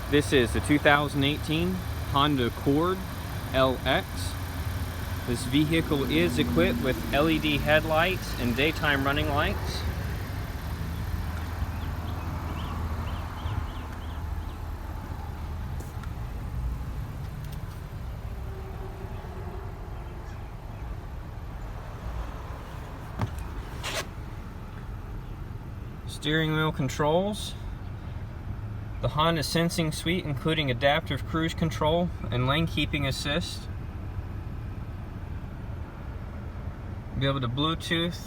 This is the 2018 Honda Accord LX. This vehicle is equipped with LED headlights and daytime running lights. Steering wheel controls. The Honda Sensing Suite, including adaptive cruise control and lane keeping assist. Be able to Bluetooth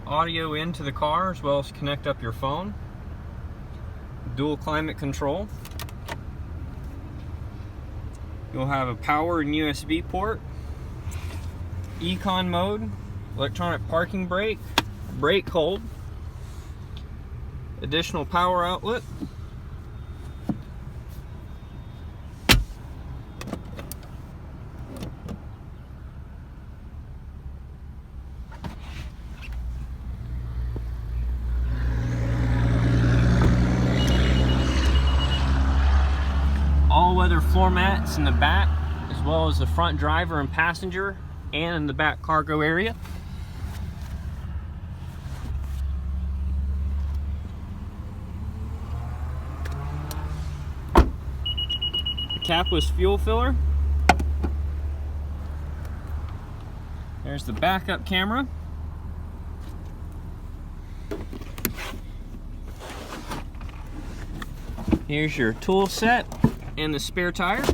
audio into the car as well as connect up your phone. Dual climate control. You'll have a power and USB port. Econ mode, electronic parking brake, brake hold, additional power outlet. All-weather floor mats in the back, as well as the front driver and passenger, and in the back cargo area. The capless fuel filler. There's the backup camera. Here's your tool set and the spare tire.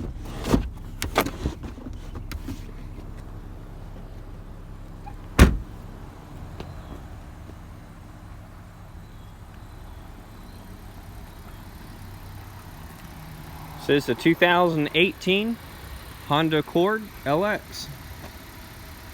This is the 2018 Honda Accord LX.